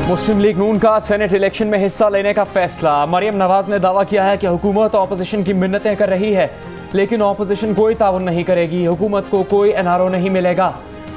मुस्लिम league नून का senate election में हिस्सा लेने का फैसला। मरियम नवाज ने दावा किया है कि हुकूमत ऑपोजिशन की मिन्नतें कर रही है, लेकिन ऑपोजिशन कोई ताउन नहीं करेगी। हुकूमत को कोई एनआरओ नहीं मिलेगा।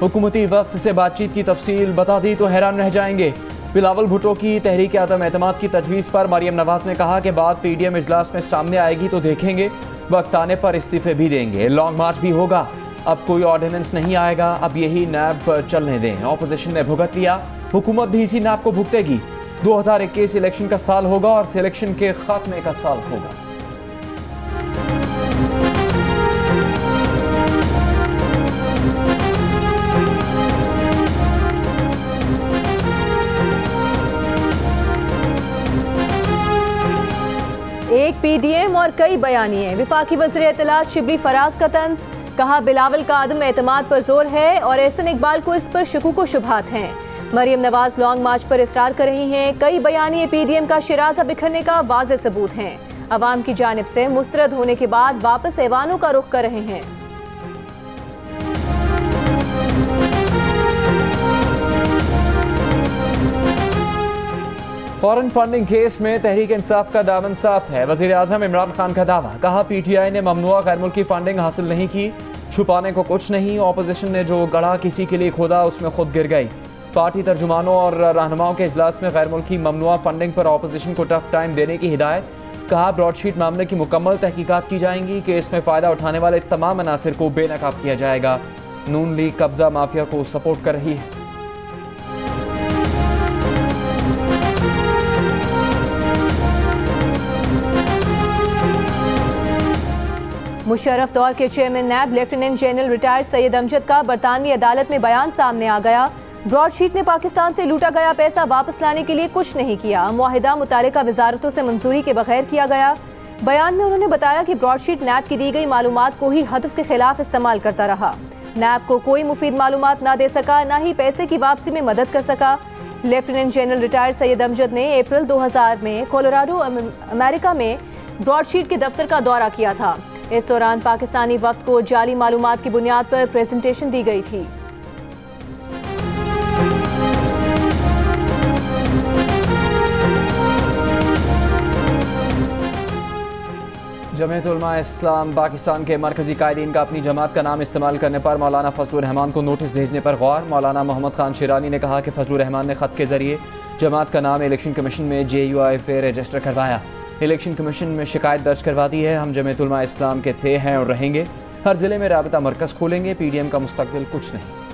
हुकूमती वफ्द से बातचीत की तफसील बता दी तो हैरान रह जाएंगे। बिलावल भुट्टो की तहरीक आदम एतमाद की तजवीज़ पर मरियम नवाज ने कहा कि बात पीडीएम इजलास में सामने आएगी तो देखेंगे, वक्त आने पर इस्तीफे भी देंगे, लॉन्ग मार्च भी होगा। अब कोई ऑर्डिनेंस नहीं आएगा, अब यही नैब चलने दें। ऑपोजिशन ने भुगत लिया, हुकूमत भी इसी नैब को भुगतेगी। 2021 इलेक्शन का साल होगा और सिलेक्शन के खात्मे का साल होगा। एक पीडीएम और कई बयानिए। वफाकी वज़ीर इत्तलात शिबली फराज का तंज, कहा बिलावल का आदम एतमाद पर जोर है और एहसन इकबाल को इस पर शकूक व शुबहात हैं। मरियम नवाज लॉन्ग मार्च पर इसरार कर रही हैं। कई बयानिए पीडीएम का शिराजा बिखरने का वाज़ेह सबूत हैं। अवाम की जानिब से मुस्तरद होने के बाद वापस ऐवानों का रुख कर रहे हैं। फॉरेन फंडिंग केस में तहरीक इंसाफ का दामन साफ है। वज़ीर आज़म इमरान खान का दावा, कहा पीटीआई ने ममनुआ गैर मुल्की फंडिंग हासिल नहीं की, छुपाने को कुछ नहीं। ऑपोजिशन ने जो गढ़ा किसी के लिए खोदा उसमें खुद गिर गई। पार्टी तर्जुमानों और रहनुमाओं के इजलास में गैर मुल्की ममनुआ फंडिंग पर ऑपोजिशन को टफ टाइम देने की हिदायत। कहा ब्रॉडशीट मामले की मुकम्मल तहकीकात की जाएंगी, केस में फ़ायदा उठाने वाले तमाम अनासिर को बेनकाब किया जाएगा। नून लीग कब्जा माफिया को सपोर्ट कर रही है। मुशर्रफ दौर के chairman NAB lieutenant general retired Syed Amjad का बरतानवी अदालत में बयान सामने आ गया। ब्रॉडशीट ने पाकिस्तान से लूटा गया पैसा वापस लाने के लिए कुछ नहीं किया। मुआहिदा मुतालिका वजारतों से मंजूरी के बगैर किया गया। बयान में उन्होंने बताया कि ब्रॉडशीट नैब की दी गई मालूमात को ही हदफ के खिलाफ इस्तेमाल करता रहा। नैब को कोई मुफीद मालूमात ना दे सका, ना ही पैसे की वापसी में मदद कर सका। Lieutenant general retired Syed Amjad ने अप्रैल 2000 में कोलोराडो अमेरिका में ब्रॉडशीट के दफ्तर का दौरा किया था। इस दौरान पाकिस्तानी वफ्द को जाली मालूमात की बुनियाद पर प्रेजेंटेशन दी गई थी। जमीयत उलमा इस्लाम पाकिस्तान के मरकजी कायदीन का अपनी जमात का नाम इस्तेमाल करने पर मौलाना फजलुर रहमान को नोटिस भेजने पर गौर। मौलाना मोहम्मद खान शिरानी ने कहा कि फजलुर रहमान ने ख़त के जरिए जमात का नाम इलेक्शन कमीशन में JUIFA रजिस्टर करवाया। इलेक्शन कमीशन में शिकायत दर्ज करवा दी है। हम जमीयत उलमा इस्लाम के थे, हैं और रहेंगे। हर ज़िले में राबता मरकज़ खोलेंगे। पीडीएम का मुस्तकबिल कुछ नहीं।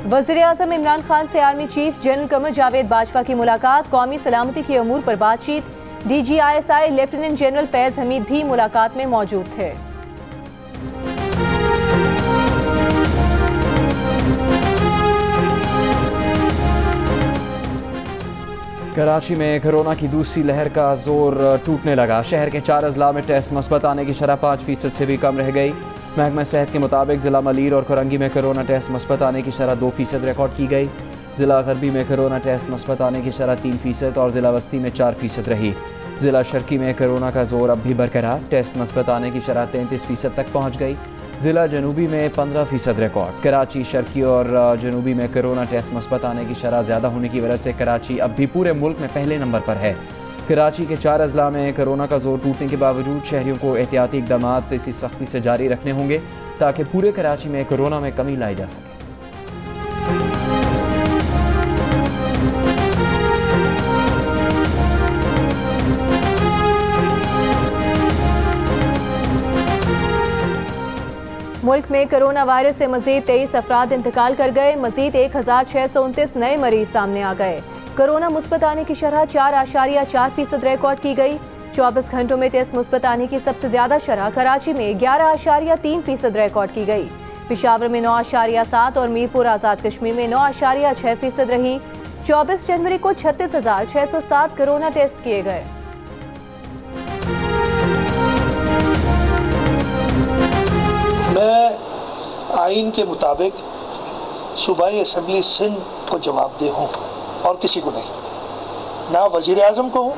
वज़ीर आज़म इमरान खान से army chief general Qamar Javed Bajwa की मुलाकात। कौमी सलामती के अमूर पर बातचीत। DGISI लेफ्टिनेंट जनरल फैज़ हमीद भी मुलाकात में मौजूद थे। कराची में कोरोना की दूसरी लहर का जोर टूटने लगा। शहर के 4 अजला में टेस्ट मस्बत आने की शरह 5% से भी कम रह गई। महकमा सेहत के मुताबिक ज़िला मलीर और कोरंगी में कोरोना टेस्ट मस्बत आने की शरह 2% रिकॉर्ड की गई। ज़िला गरबी में कोरोना टेस्ट मस्बत आने की शरह 3% और ज़िला वस्ती में 4% रही। ज़िला शर्की में कोरोना का जोर अब भी बरकरार। टेस्ट मस्बत आने की शरह 33% तक पहुँच गई। ज़िला जनूबी में 15% रिकॉर्ड। कराची, शर्की और जनूबी में कोरोना टेस्ट मस्बत आने की शरह ज़्यादा होने की वजह से कराची अब भी पूरे मुल्क में पहले नंबर पर है। कराची के 4 अजला में कोरोना का जोर टूटने के बावजूद शहरियों को एहतियाती इक़दामात इसी सख्ती से जारी रखने होंगे ताकि पूरे कराची में कोरोना में कमी लाई जा सके। मुल्क में कोरोना वायरस से मजीद 23 अफराद इंतकाल कर गए। मजीद 1629 नए मरीज सामने आ गए। कोरोना मुस्बत आने की शरह 4.4% रिकॉर्ड की गई। 24 घंटों में टेस्ट मुस्बत आने की सबसे ज्यादा शरह कराची में 11.3% रिकॉर्ड की गई। पेशावर में 9.7 और मीरपुर आज़ाद कश्मीर में 9.6% रही। 24 जनवरी को 36,607 कोरोना टेस्ट किए गए। मैं आइन के मुताबिक सूबाई असम्बली सिंध को जवाबदेह हूँ और किसी को नहीं, ना वज़ीर आज़म को हूँ।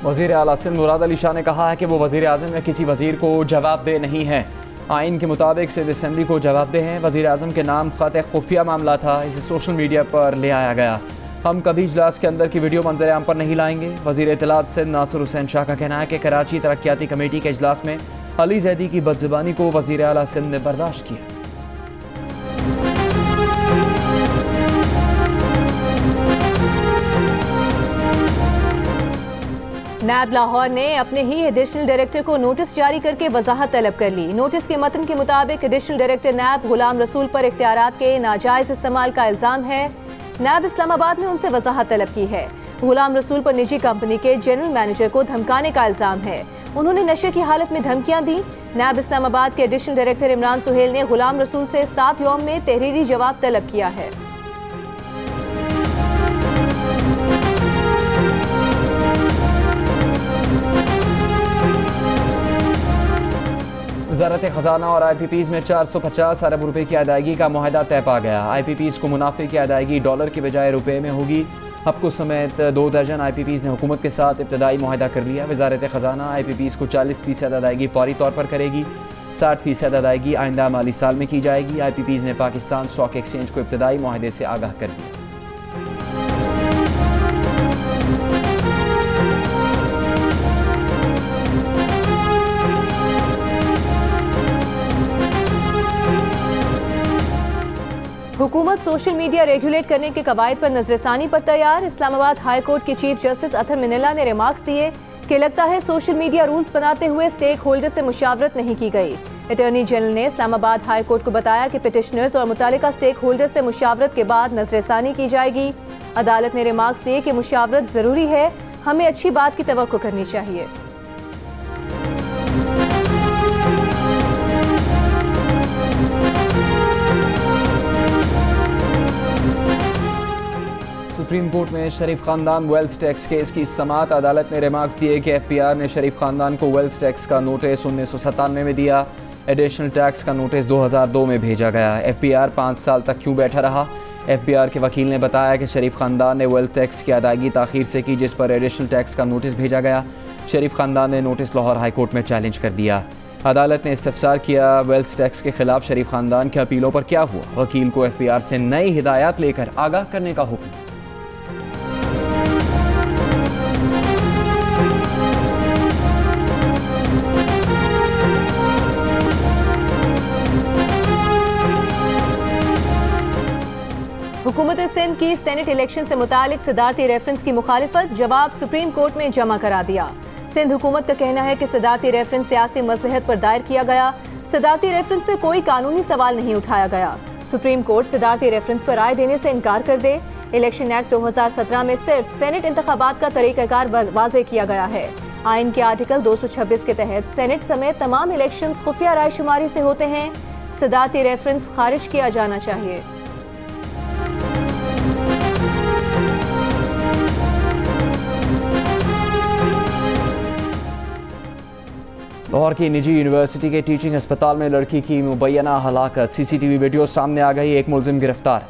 वज़ीर आला सिंध मुराद अली शाह ने कहा है कि वो वज़ीर आज़म या किसी वज़ीर को जवाबदेह नहीं है। आइन के मुताबिक सिंध असम्बली को जवाबदेह है। वज़ीर आज़म के नाम ख़त खुफिया मामला था, इसे सोशल मीडिया पर ले आया गया। हम कभी इजलास के अंदर की वीडियो मंजर आम पर नहीं लाएंगे। वज़ीर इत्तलात सिंध नासिर हुसैन शाह का कहना है कि कराची तरक्याती कमेटी के इजलास में अली ज़ैदी की बदज़ुबानी को वज़ीर आला सिंध ने बर्दाश्त किया। नैब लाहौर ने अपने ही एडिशनल डायरेक्टर को नोटिस जारी करके वजाहत तलब कर ली। नोटिस के मतन के मुताबिक एडिशनल डायरेक्टर नैब गुलाम रसूल पर इख्तियारात के नाजायज इस्तेमाल का इल्ज़ाम है। नैब इस्लामाबाद ने उनसे वजाहत तलब की है। गुलाम रसूल पर निजी कंपनी के जनरल मैनेजर को धमकाने का इल्ज़ाम है। उन्होंने नशे की हालत में धमकियां दी। नैब इस्लामाबाद के एडिशनल डायरेक्टर इमरान सुहेल ने गुलाम रसूल से 7 यौम में तहरीरी जवाब तलब किया है। वज़ारत ख़ज़ाना और IPPs में 450 अरब रुपए की अदायगी का मुआहदा तय पा गया। IPPs को मुनाफे की अदायगी डॉलर के बजाय रुपए में होगी। हब्को समेत 2 दर्जन IPPs ने हुकूमत के साथ इब्तदाई मुआहदा कर लिया। वज़ारत ख़ज़ाना IPPs को 40% अदायगी फौरी तौर पर करेगी। 60% अदायगी आइंदा माली साल में की जाएगी। IPPs ने पाकिस्तान स्टॉक एक्सचेंज को इब्तदाई मुआहदे से आगाह कर दिया। हुकूमत सोशल मीडिया रेगुलेट करने के कवायद पर नजरसानी पर तैयार। इस्लामाबाद हाई कोर्ट के चीफ जस्टिस अतर मिनिल्ला ने रिमार्क्स दिए कि लगता है सोशल मीडिया रूल्स बनाते हुए स्टेक होल्डर से मुशावरत नहीं की गई। अटॉर्नी जनरल ने इस्लामाबाद हाई कोर्ट को बताया कि पिटिशनर्स और मुतालिका स्टेक होल्डर से मुशावरत के बाद नजरसानी की जाएगी। अदालत ने रिमार्क्स दिए कि मुशावरत ज़रूरी है, हमें अच्छी बात की तवक्को करनी चाहिए। सुप्रीम कोर्ट में शरीफ खानदान वेल्थ टैक्स केस की समाअत। अदालत ने रिमार्क्स दिए कि FPR ने शरीफ खानदान को वेल्थ टैक्स का नोटिस 1997 में दिया। एडिशनल टैक्स का नोटिस 2002 में भेजा गया। FPR 5 साल तक क्यों बैठा रहा? FPR के वकील ने बताया कि शरीफ खानदान ने वेल्थ टैक्स की अदायगी ताख़ीर से की, जिस पर एडिशनल टैक्स का नोटिस भेजा गया। शरीफ खानदान ने नोटिस लाहौर हाई कोर्ट में चैलेंज कर दिया। अदालत ने इस्तफसार किया, वेल्थ टैक्स के खिलाफ शरीफ खानदान के अपीलों पर क्या हुआ? वकील को FPR से नई हिदायत लेकर आगाह करने का हुक्म। हुकूमत सिंध की सेनेट इलेक्शन से मुतालिक सदारती रेफरेंस की मुखालिफत जवाब सुप्रीम कोर्ट में जमा करा दिया। सिंध हुकूमत का कहना है कि सदारती रेफरेंस सियासी मसलहत पर दायर किया गया। सदारती रेफरेंस पर कोई कानूनी सवाल नहीं उठाया गया। सुप्रीम कोर्ट सदारती रेफरेंस पर राय देने से इनकार कर दे। इलेक्शन एक्ट 2017 में सिर्फ सेनेट इंतखाबात का तरीक़ाकार वाज़े किया गया है। आइन के आर्टिकल 226 के तहत सेनेट समेत तमाम इलेक्शन खुफिया राय शुमारी से होते हैं। सदारती रेफरेंस खारिज किया जाना चाहिए। लाहौर की निजी यूनिवर्सिटी के टीचिंग अस्पताल में लड़की की मुबैना हलाकत। CCTV वीडियो सामने आ गई। एक मुलजिम गिरफ्तार।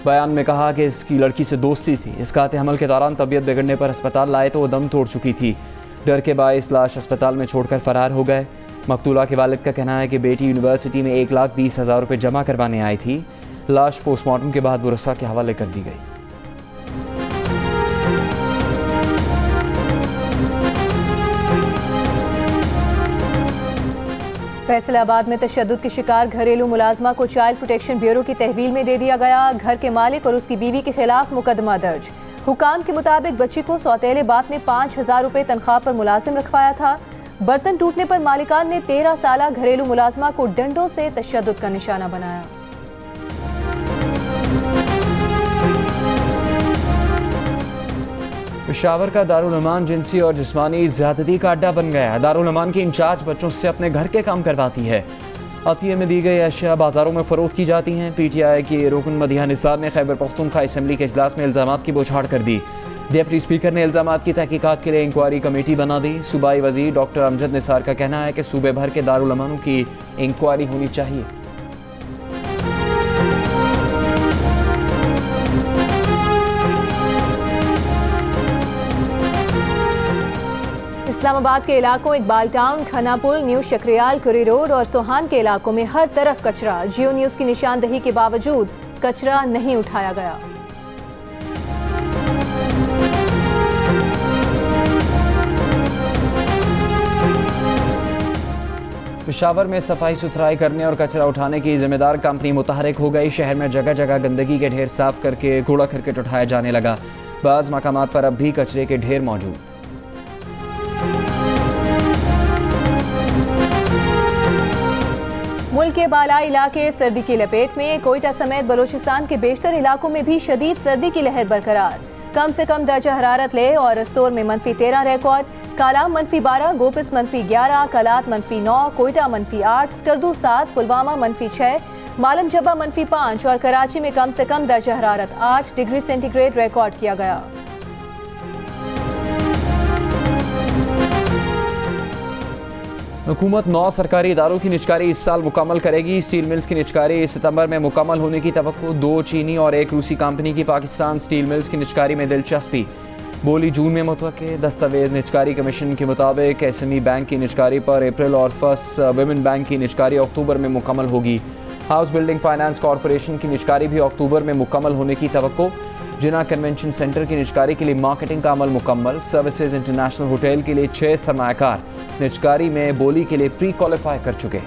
बयान में कहा कि इसकी लड़की से दोस्ती थी। इसका हमल के दौरान तबीयत बिगड़ने पर अस्पताल लाए तो वो दम तोड़ चुकी थी। डर के बायस लाश अस्पताल में छोड़कर फरार हो गए। मकतूला के वालिद का कहना है कि बेटी यूनिवर्सिटी में 1,20,000 रुपये जमा करवाने आई थी। लाश पोस्टमार्टम के बाद वरसा के हवाले कर दी गई। फैसलाबाद में तशद्दुद की शिकार घरेलू मुलाजमा को चाइल्ड प्रोटेक्शन ब्यूरो की तहवील में दे दिया गया। घर के मालिक और उसकी बीवी के खिलाफ मुकदमा दर्ज। हुकाम के मुताबिक बच्ची को सौतेले बाप ने 5,000 रुपये तनख्वाह पर मुलाजिम रखवाया था। बर्तन टूटने पर मालिकान ने 13 साला घरेलू मुलाजमा को डंडों से तशद्दुद का निशाना बनाया। पेशावर का दारुल अमान जिनसी और जिस्मानी ज़्यादती का अड्डा बन गया है। दारुल अमान की इंचार्ज बच्चों से अपने घर के काम करवाती है। अतिये में दी गई अशिया बाजारों में फ़रोख्त की जाती हैं। PTI की रुकन मदिहा निसार ने खैबर पख्तूनख्वा असम्बली के इजलास में इल्ज़ामात की बौछार कर दी। डिप्टी स्पीकर ने इल्ज़ामात की तहकीकात के लिए इंक्वायरी कमेटी बना दी। सूबाई वज़ीर डॉक्टर अमजद निसार का कहना है कि सूबे भर के दारुल अमानों की इंक्वायरी होनी चाहिए। इस्लामाबाद के इलाकों इकबाल टाउन, खनापुल, न्यू शक्रियाल, कुरी रोड और सोहान के इलाकों में हर तरफ कचरा। जियो न्यूज़ की निशानदही के बावजूद कचरा नहीं उठाया गया। पेशावर में सफाई सुथराई करने और कचरा उठाने की जिम्मेदार कंपनी मुतहरिक हो गई। शहर में जगह जगह गंदगी के ढेर साफ करके कूड़ा करकट उठाया जाने लगा। बाज़ मकामात पर अब भी कचरे के ढेर मौजूद। मुल्क के बालाई इलाके सर्दी की लपेट में। कोयटा समेत बलूचिस्तान के बेशतर इलाकों में भी शदीद सर्दी की लहर बरकरार। कम से कम दर्जा हरारत ले और रस्तोर में -13 रिकॉर्ड, कालाम -12, गोपिस -11, कलात -9, कोयटा -8, स्कर्दू 7, पुलवामा -6, मालम जब्बा -5 और कराची में कम से कम दर्जा हरारत 8 डिग्री सेंटीग्रेड रिकॉर्ड किया गया। हुकूमत 9 सरकारी इदारों की निजकारी इस साल मुकम्मल करेगी। स्टील मिल्स की निजकारी सितंबर में मुकम्मल होने की तवक्को। 2 चीनी और 1 रूसी कंपनी की पाकिस्तान स्टील मिल्स की निजकारी में दिलचस्पी। बोली जून में मुतवक्के। दस्तावेज निजकारी कमीशन के मुताबिक SME बैंक की निजकारी पर अप्रैल और फर्स्ट वुमेन बैंक की निजकारी अक्टूबर में मुकम्मल होगी। हाउस बिल्डिंग फाइनेंस कॉरपोरेशन की निजकारी भी अक्टूबर में मुकम्मल होने की तवक्को। जिना कन्वेंशन सेंटर की निजकारी के लिए मार्केटिंग का अमल मुकम्मल। सर्विसेज इंटरनेशनल होटल के लिए 6 सरमायाकार निजकारी में बोली के लिए प्री क्वालिफाई कर चुके।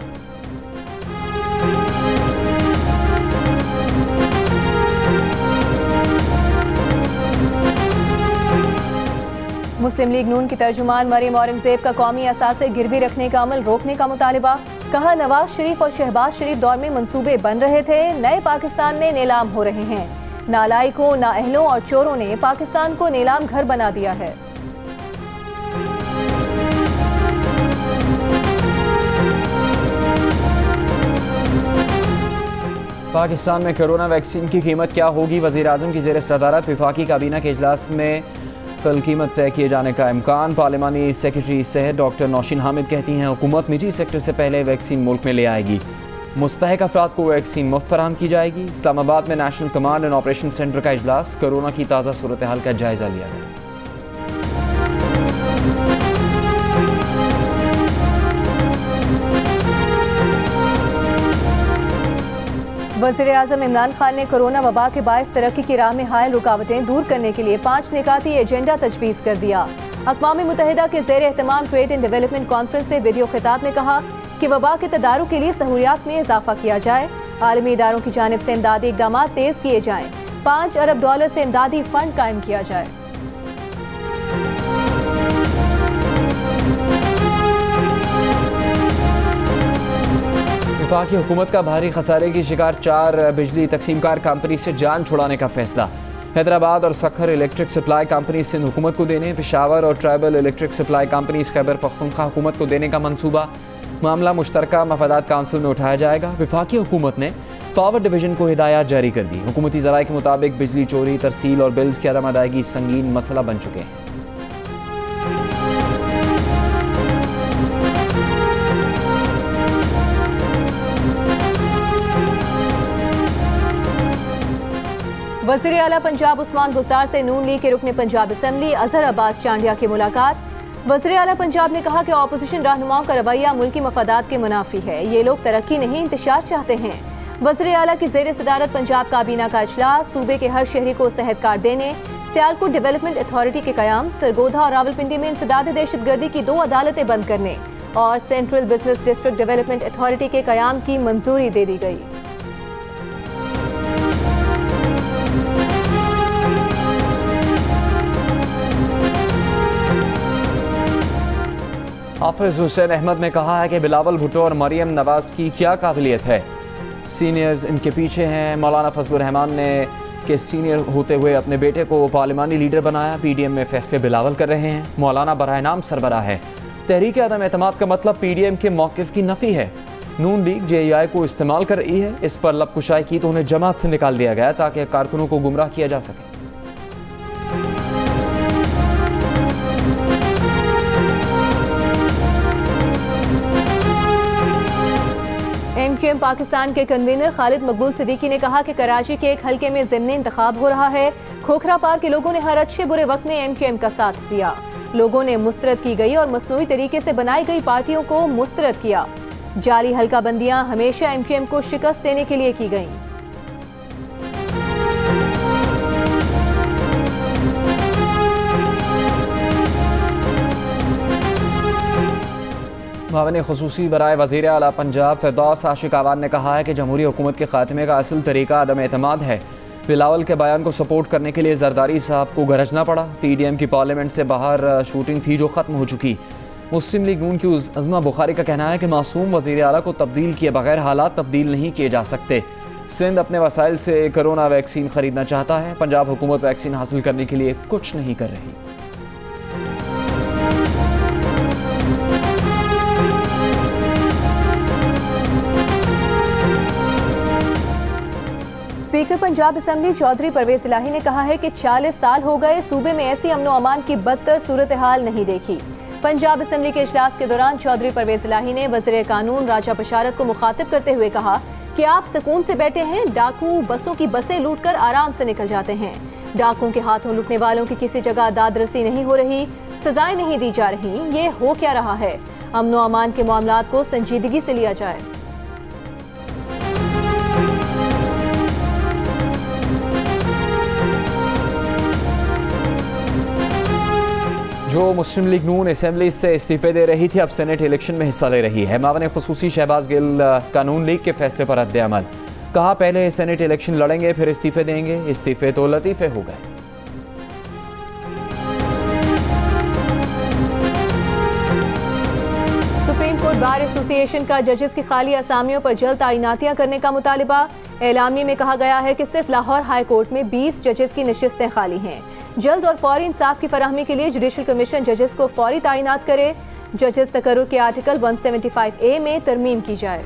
मुस्लिम लीग नून की तर्जुमान मरीम औरंगजेब का कौमी असासे गिरवी रखने का अमल रोकने का मुतालिबा। कहा नवाज शरीफ और शहबाज शरीफ दौर में मंसूबे बन रहे थे, नए पाकिस्तान में नीलाम हो रहे हैं। नालायकों, नाअहलों और चोरों ने पाकिस्तान को नीलाम घर बना दिया है। पाकिस्तान में कोरोना वैक्सीन की कीमत क्या होगी? वज़ीर आज़म की ज़ेर सदारत वफाकी काबीना के इजलास में कल कीमत तय किए जाने का इम्कान। पार्लिमानी सेक्रेटरी सेहत डॉक्टर नौशीन हामिद कहती हैं हुकूमत निजी सेक्टर से पहले वैक्सीन मुल्क में ले आएगी। मुस्तहक अफराद को वैक्सीन मुफ्त फराहम की जाएगी। इस्लामाबाद में national command and operation centre का इजलास। कोरोना की ताज़ा सूरत हाल का जायजा लिया गया। वज़ीर आज़म इमरान खान ने कोरोना वबा के बायस तरक्की की राह में हायल रुकावटें दूर करने के लिए 5 निकाती एजेंडा तजवीज़ कर दिया। अक़वाम मुत्तहिदा के ज़ेर एहतमाम ट्रेड एंड डेवलपमेंट कॉन्फ्रेंस से वीडियो खिताब में कहा कि वबा के तदारुक के लिए सहूलियात में इजाफा किया जाए। आलमी इदारों की जानिब से इमदादी इक़दाम तेज़ किए जाएँ। $5 अरब से इमदादी फ़ंड कायम किया जाए। वफाकी हुकूमत का भारी खसारे की शिकार 4 बिजली तकसीमकार कंपनी से जान छुड़ाने का फैसला। हैदराबाद और Sukkur electric supply company Sindh हुकूमत को देने, पेशावर और tribal electric supply company Khyber Pakhtunkhwa हुकूमत को देने का मंसूबा। मामला मुश्तरका मफादात काउंसिल में उठाया जाएगा। वफाकी हुकूमत ने पावर डिवीजन को हिदायत जारी कर दी। हुकूमती ज़राए के मुताबिक बिजली चोरी, तरसील और बिल्स की अदम अदायगी संगीन मसला बन चुके हैं। वज़ीर आला पंजाब उस्मान गुस्तार से नून लीग के रुकने पंजाब असम्बली अजहर अब्बास चांडिया की मुलाकात। वज़ीर आला पंजाब ने कहा कि अपोजिशन रहनुमाओं का रवैया मुल्की मफादात के मुनाफी है। ये लोग तरक्की नहीं इंतशार चाहते हैं। वज़ीर आला की ज़ेर सदारत पंजाब काबीना का इजलास। सूबे के हर शहरी को सेहत कार्ड देने, सियालकोट डेवलपमेंट अथॉरिटी के क़याम, सरगोधा और रावलपिंडी में इंसदाद दहशतगर्दी की 2 अदालतें बंद करने और central business district development authority के क़याम की मंजूरी दे दी गई। हाफिज हुसैन अहमद ने कहा है कि बिलावल भुट्टो और मरियम नवाज की क्या काबिलियत है, सीनियर्स इनके पीछे हैं। मौलाना फजलुर रहमान ने के सीनियर होते हुए अपने बेटे को पार्लिमानी लीडर बनाया। PDM में फैसले बिलावल कर रहे हैं। मौलाना बराए नाम सरबराह है। तहरीक अदम एतमाद का मतलब PDM के मौक़िफ़ की नफ़ी है। नून लीग JEI को इस्तेमाल कर रही है। इस पर लबकुशाई की तो उन्हें जमात से निकाल दिया गया ताकि कारकुनों को गुमराह किया जा सके। MQM पाकिस्तान के कन्वीनर खालिद मकबूल सिद्दीकी ने कहा कि कराची के एक हल्के में ज़िमनी इंतखाब हो रहा है। खोखरा पार के लोगों ने हर अच्छे बुरे वक्त में MQM का साथ दिया। लोगों ने मुस्तरद की गई और मसनूई तरीके से बनाई गई पार्टियों को मुस्तरद किया। जाली हल्का बंदियां हमेशा MQM को शिकस्त देने के लिए की गईं। मावन ख़ुसूसी बराए वज़ीर आला पंजाब फिरदौस आशिक आवान ने कहा है कि जमहूरी हुकूमत के खात्मे का असल तरीका अदम एतमाद है। बिलावल के बयान को सपोर्ट करने के लिए जरदारी साहब को गरजना पड़ा। PDM की पार्लियामेंट से बाहर शूटिंग थी जो ख़त्म हो चुकी। मुस्लिम लीग नून की अज़मा बुखारी का कहना है कि मासूम वज़ीर आला को तब्दील किए बगैर हालात तब्दील नहीं किए जा सकते। सिंध अपने वसाइल से कोरोना वैक्सीन ख़रीदना चाहता है। पंजाब हुकूमत वैक्सीन हासिल करने के लिए कुछ नहीं कर रही। स्पीकर पंजाब असेंबली चौधरी परवेज इलाही ने कहा है कि 40 साल हो गए सूबे में ऐसी अमनो अमान की बदतर सूरत हाल नहीं देखी। पंजाब असेंबली के इजलास के दौरान चौधरी परवेज इलाही ने वज़ीर कानून राजा बशारत को मुखातिब करते हुए कहा कि आप सुकून से बैठे हैं, डाकू बसों की बसें लूटकर आराम से निकल जाते हैं। डाकुओं के हाथों लूटने वालों की किसी जगह दादरसी नहीं हो रही, सजाएं नहीं दी जा रही। ये हो क्या रहा है? अमनो अमान के मामलात को संजीदगी से लिया जाए। जो मुस्लिम लीग नून असेंबली से इस्तीफे दे रही थी अब सेनेट इलेक्शन में हिस्सा ले रही है। मावन ख़ुसूसी शहबाज गिल कानून लीग के फैसले पर रद्द अमल। कहा पहले सेनेट इलेक्शन लड़ेंगे फिर इस्तीफे देंगे। इस्तीफे तो लतीफ़े हो गए। सुप्रीम कोर्ट बार एसोसिएशन का जजेस की खाली असामियों पर जल्द तैनातियां करने का मुतालिबा। एलामी में कहा गया है कि सिर्फ लाहौर हाई कोर्ट में 20 जजेस की नशिस्तें खाली हैं। जल्द और फौरी इंसाफ की फराहमी के लिए जुडिशल कमीशन जजेस को फौरी तैनात करे। जजेस तकर्रुर के आर्टिकल 175A में तरमीम की जाए।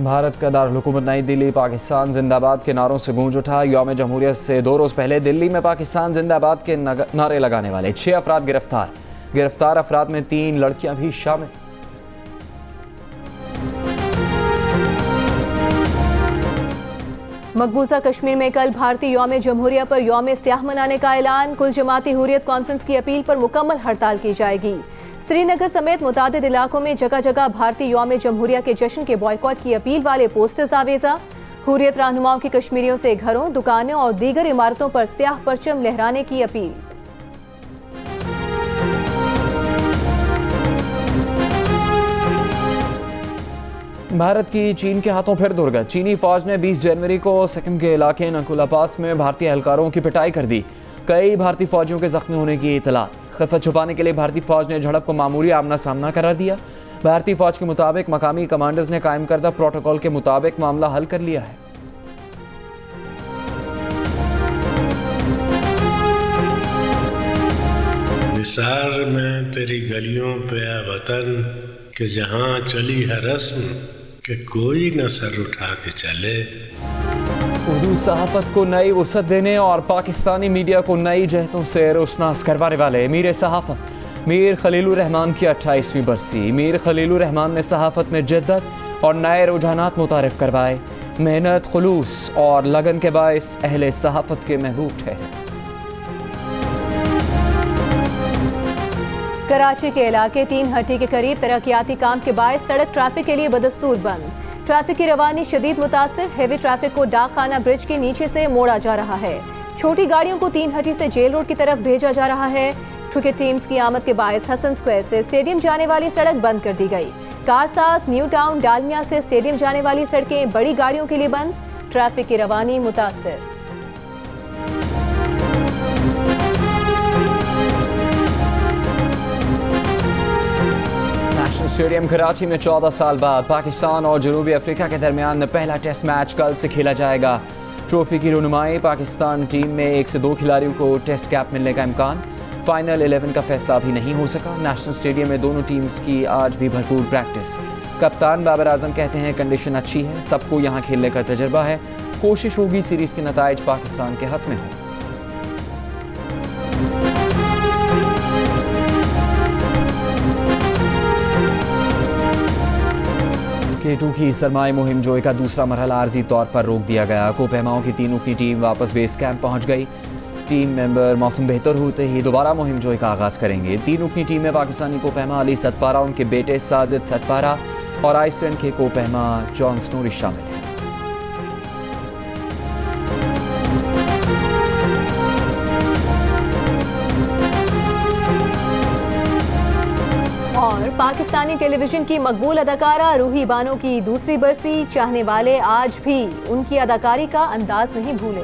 भारत का दारुल हुकूमत नई दिल्ली पाकिस्तान जिंदाबाद के नारों से गूंज उठा। यौम जमहूरियत से 2 रोज़ पहले दिल्ली में पाकिस्तान जिंदाबाद के नारे लगाने वाले 6 अफराद गिरफ्तार। गिरफ्तार अफराद में 3 लड़कियां भी शामिल। मकबूजा कश्मीर में कल भारतीय यौम जमहूरिया पर यौम स्याह मनाने का ऐलान। कुल जमाती हुर्रियत कॉन्फ्रेंस की अपील पर मुकम्मल हड़ताल की जाएगी। श्रीनगर समेत मुतादिद इलाकों में जगह जगह भारतीय यौम जमहूरिया के जश्न के बॉयकॉट की अपील वाले पोस्टर्स आवेजा। हुर्रियत रहनुमाओं की कश्मीरियों से घरों, दुकानों और दीगर इमारतों पर स्याह परचम लहराने की अपील। भारत की चीन के हाथों फिर दुर्गत। चीनी फौज ने 20 जनवरी को सिक्किम के इलाके नकुला पास में भारतीय एहलकारों की पिटाई कर दी। कई भारतीय फौजियों के जख्मी होने की इतला। खिफत छुपाने के लिए भारतीय फौज ने झड़प को मामूली आमना सामना करार दिया। भारतीय फौज के मुताबिक मकामी कमांडर्स ने कायम करदा प्रोटोकॉल के मुताबिक मामला हल कर लिया है। निसार में तेरी गलियों पे आ वतन कि जहाँ चली है रस्म कि कोई न सर उठा के चले। उर्दू सहाफत को नई वसअत देने और पाकिस्तानी मीडिया को नई जहतों से रोशनास करवाने वाले मीर सहाफत मीर खलीलुर रहमान की 28वीं बरसी। मीर खलीलुर रहमान ने सहाफत में जिद्दत और नए रुझानात मुतारिफ करवाए। मेहनत, खुलूस और लगन के बायस अहले सहाफत के महबूब ठहरे। कराची के इलाके 3 हट्टी के करीब तरक्याती काम के बायस सड़क ट्रैफिक के लिए बदस्तूर बंद। ट्रैफिक की रवानी शदीद मुतासिर। हेवी ट्रैफिक को डाक खाना ब्रिज के नीचे से मोड़ा जा रहा है। छोटी गाड़ियों को 3 हट्टी से जेल रोड की तरफ भेजा जा रहा है। क्रिकेट टीम्स की आमद के बायस हसन स्क्वायर से स्टेडियम जाने वाली सड़क बंद कर दी गई। कारसाज, न्यू टाउन, डालमिया से स्टेडियम जाने वाली सड़कें बड़ी गाड़ियों के लिए बंद। ट्रैफिक की रवानी मुतासिर। नेशनल स्टेडियम कराची में 14 साल बाद पाकिस्तान और जनूबी अफ्रीका के दरमियान पहला टेस्ट मैच कल से खेला जाएगा। ट्रॉफी की रुनुमाई पाकिस्तान टीम में 1 से 2 खिलाड़ियों को टेस्ट कैप मिलने का इम्कान। फाइनल 11 का फैसला अभी नहीं हो सका। नेशनल स्टेडियम में दोनों टीम्स की आज भी भरपूर प्रैक्टिस। कप्तान बाबर आजम कहते हैं कंडीशन अच्छी है, सबको यहाँ खेलने का तजर्बा है। कोशिश होगी सीरीज के नताइज पाकिस्तान के हक में हो। K2 की सरमाए मुहिम जोई का दूसरा मरहला आर्जी तौर पर रोक दिया गया। कोपहमाओं की 3 रुकनी टीम वापस बेस कैंप पहुंच गई। टीम मेंबर मौसम बेहतर होते ही दोबारा मुहिम जोई का आगाज करेंगे। 3 रुकनी टीम में पाकिस्तानी कोपहमा अली सतपारा, उनके बेटे साजिद सतपारा और आइसलैंड के कोपहमा जॉन स्नोरी शामिल हैं। और पाकिस्तानी टेलीविजन की मकबूल अदाकारा रूही बानो की दूसरी बरसी, चाहने वाले आज भी उनकी अदाकारी का अंदाज नहीं भूले।